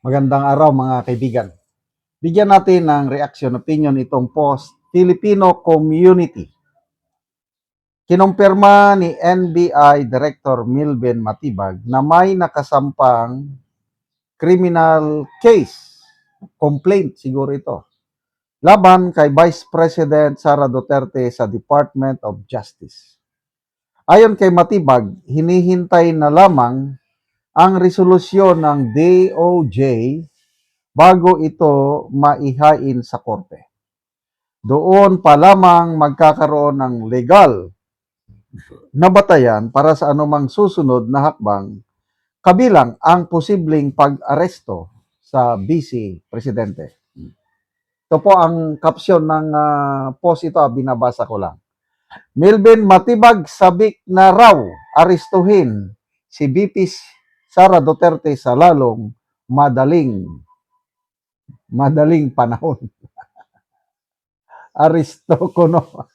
Magandang araw mga kaibigan. Bigyan natin ng reaction opinion itong post, Filipino Community. Kinumpirma ni NBI Director Milben Matibag na may nakasampang criminal case, complaint siguro ito, laban kay Vice President Sara Duterte sa Department of Justice. Ayon kay Matibag, hinihintay na lamang ang resolusyon ng DOJ bago ito maihain sa korte. Doon pa lamang magkakaroon ng legal na batayan para sa anumang susunod na hakbang, kabilang ang posibleng pag-aresto sa Vice Presidente. Ito po ang caption ng post ito, binabasa ko lang. Milben Matibag sabik na raw arestuhin si VP Sara Duterte sa lalong madaling panahon. Aresto ko no.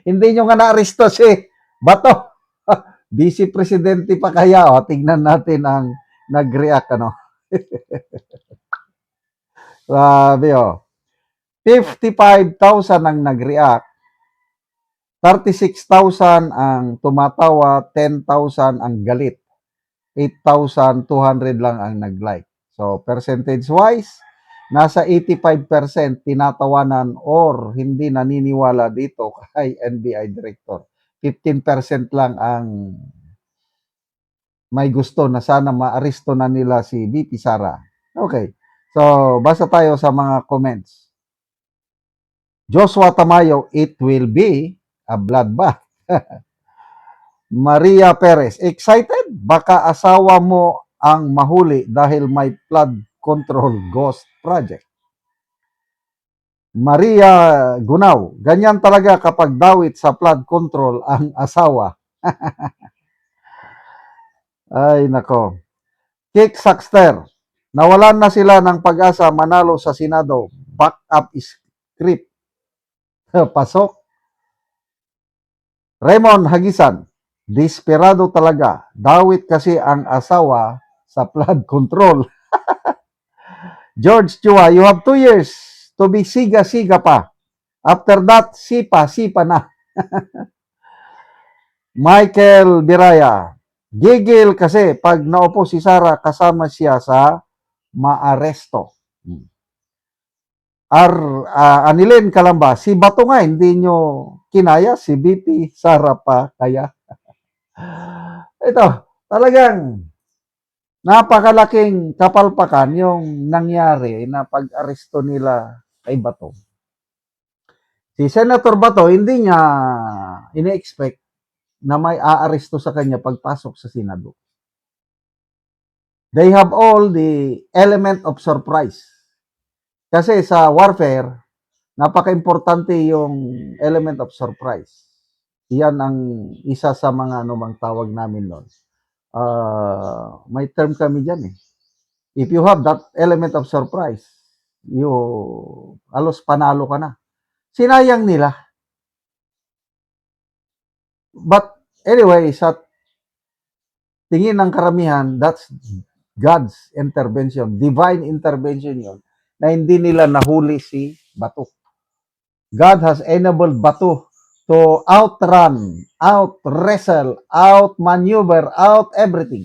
Hindi nyo nga na-aresto si Bato. Vice Presidente pa kaya. O, tingnan natin ang nag-react. Ano? Sabi o. 55,000 ang nag-react. 36,000 ang tumatawa. 10,000 ang galit. 8,200 lang ang nag-like. So, percentage-wise, nasa 85% tinatawanan or hindi naniniwala dito kay NBI Director. 15% lang ang may gusto na sana maaresto na nila si VP Sara. Okay. So, basa tayo sa mga comments. Joshua Tamayo, it will be a bloodbath. Maria Perez, excited? Baka asawa mo ang mahuli dahil may flood control ghost project. Maria Gunaw, ganyan talaga kapag dawit sa flood control ang asawa. Ay, nako. Kick Saxter, nawalan na sila ng pag-asa manalo sa Senado. Back-up script. Pasok. Raymond Hagisan, desperado talaga. Dawit kasi ang asawa sa flood control. George Chua, you have 2 years to be siga-siga pa. After that, sipa na. Michael Biraya, gigil kasi pag naupo si Sara kasama siya sa maaresto. Anilin Kalamba, si Bato nga hindi nyo kinaya, si BP Sara pa kaya. Ito, talagang napakalaking kapalpakan yung nangyari na pag-aresto nila kay Bato. Si Senator Bato, hindi niya ine-expect na may aaresto sa kanya pagpasok sa Senado. They have all the element of surprise. Kasi sa warfare, napaka-importante yung element of surprise. Yan ang isa sa mga anumang tawag namin noon. May term kami dyan eh. If you have that element of surprise, alos panalo ka na. Sinayang nila. But anyway, sa tingin ng karamihan, that's God's intervention, divine intervention yon na hindi nila nahuli si Bato. God has enabled Bato to outrun, out-wrestle, out-maneuver, out everything.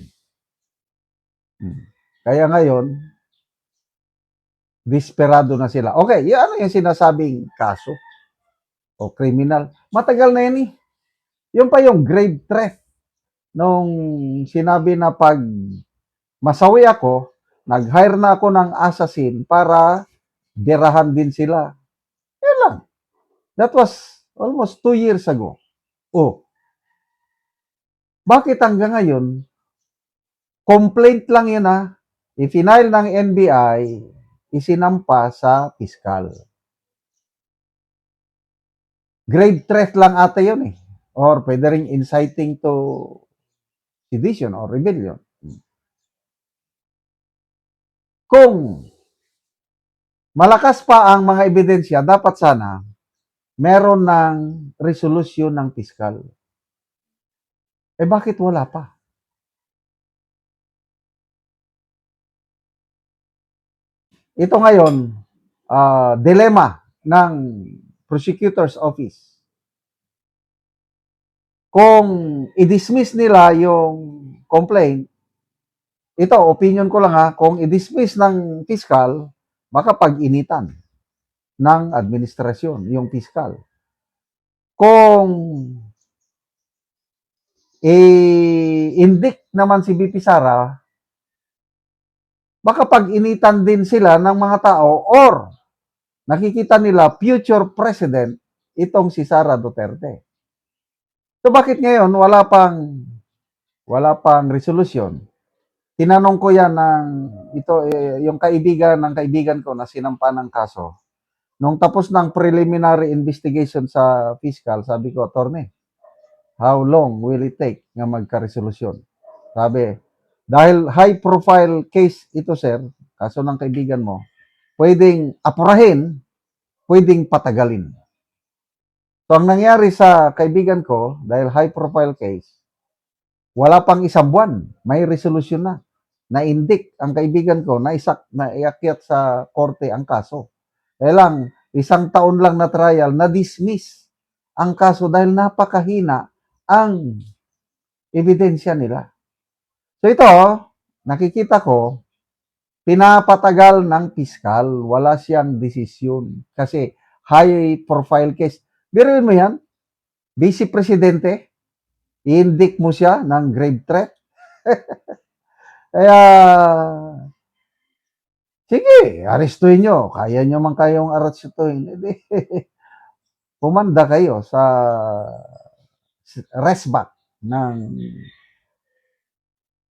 Kaya ngayon, desperado na sila. Okay, ano yung sinasabing kaso o criminal? Matagal na yan eh. Yung pa yung grave threat. Nung sinabi na pag masawi ako, nag-hire na ako ng assassin para dirahan din sila. Yan lang. That was almost 2 years ago. Oh, bakit hanggang ngayon, complaint lang yun ha, i-final ng NBI, isinampa sa piskal. Grave threat lang ata yun eh. Or pwede rin inciting to sedition or rebellion. Kung malakas pa ang mga ebidensya, dapat sana meron ng resolusyon ng piskal. Eh bakit wala pa? ito ngayon, dilemma ng prosecutor's office. Kung i-dismiss nila yung complaint, ito, opinion ko lang ha, kung i-dismiss ng fiscal, baka pag-initan ng administrasyon, yung fiscal. Kung i-indict naman si BP Sara, baka pag-initan din sila ng mga tao or nakikita nila future president itong si Sara Duterte. So bakit ngayon wala pang resolution? Tinanong ko yan ng yung kaibigan ng kaibigan ko na sinampa ng kaso. Nung tapos ng preliminary investigation sa fiscal, sabi ko, attorney, how long will it take nga magka-resolusyon? Sabi, dahil high profile case ito, sir, kaso ng kaibigan mo, pwedeng apurahin, pwedeng patagalin. So, ang nangyari sa kaibigan ko, dahil high profile case, wala pang isang buwan, may resolution na. Na-indict ang kaibigan ko, naiakyat sa korte ang kaso. Kaya lang, isang taon lang na trial, na-dismiss ang kaso dahil napakahina ang ebidensya nila. So ito, nakikita ko, pinapatagal ng piskal, wala siyang desisyon. Kasi high profile case. Biruin mo yan, vice presidente, i-indict mo siya ng grave threat. Kaya, sige, arestuhin nyo. Kaya nyo man kayong arestuhin. Pumanda kayo sa resback ng...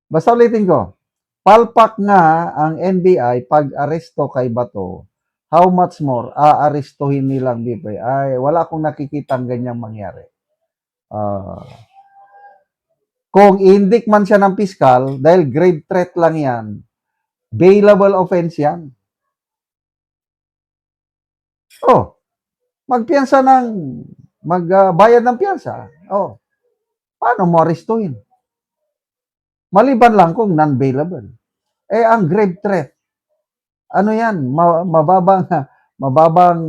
Basta ulitin ko, palpak nga ang NBI pag-aresto kay Bato. How much more aarestuhin nilang BP? Ay, wala akong nakikitang ganyang mangyari. Kung i-indict man siya ng piskal, dahil grave threat lang yan, bailable offense yan. Oh, magpiyansa ng, magbayad ng piyansa. Oh, paano mo arestuhin? Maliban lang kung non-bailable. Eh, ang grave threat, ano yan, mababang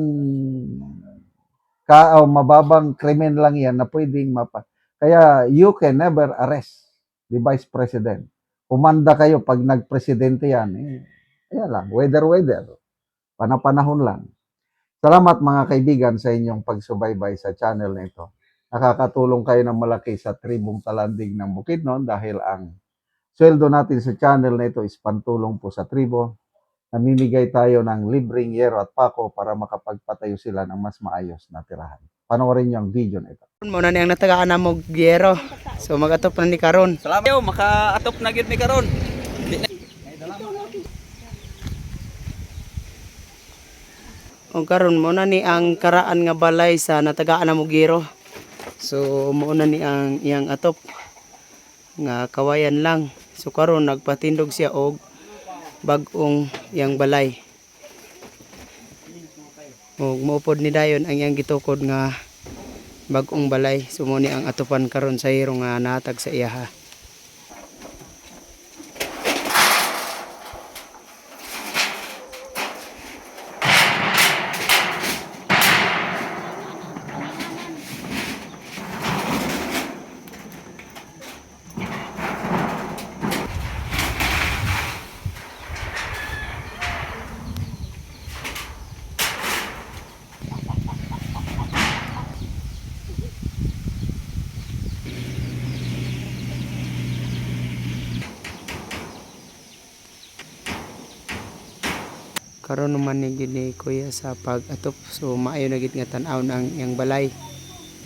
krimen lang yan na pwedeng Kaya you can never arrest the Vice President. Umanda kayo pag nagpresidente yan. Ayan lang, weather. Panapanahon lang. Salamat mga kaibigan sa inyong pagsubaybay sa channel na ito. Nakakatulong kayo ng malaki sa tribong talandig ng Bukidnon dahil ang sweldo natin sa channel na ito is pantulong po sa tribo. Namimigay tayo ng libreng yero at pako para makapagpatayo sila ng mas maayos na tirahan. Panoorin niyo ang video na ito. Muna ni ang natagaan na mo gyero. So mag-atop na ni karon. Salamat yo, maka-atop na gyud mi karon. O karon mo na ni ang karaan nga balay sa natagaan na mo gyero. So mo na ni ang iyang atop nga kawayan lang. So karon nagpatindog siya og bag-ong iyang balay. Og moupod ni dayon ang iyang gitukod nga bag-ong balay. Sumo ni ang atupan karon sa hiro nga natag sa iyaha. Karon naman ni gini kuya sa pag-atop. So maayo na gid nga tan-aw ang iyang balay.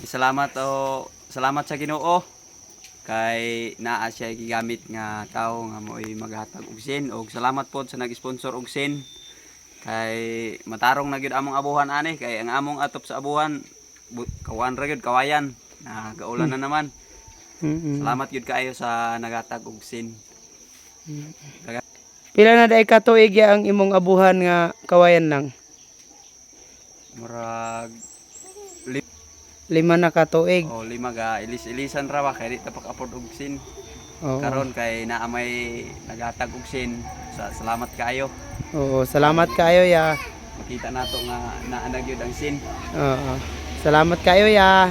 Salamat sa Ginoo kay naa siya gigamit nga tao nga mo'y maghatag og sin og salamat pod sa nag-sponsor og sin kay matarong na gyud among abuhan ani kay ang among atop sa abuhan kawan ra gyud kawayan na gaulan na naman. Salamat gyud kaayo sa naghatag og sin. Pila na day ka tuig ya ang imong abuhan nga kawayan lang? Murag 5 na ka tuig. o 5 ga ilis-ilisan ra ba kay di ta pag-afford og sin. Oo. karon kay naa may naghatag og sin. Salamat kaayo. Oo, salamat kayo ya. Makita nato nga naa na gyud ang sin. Oo. Salamat kayo ya.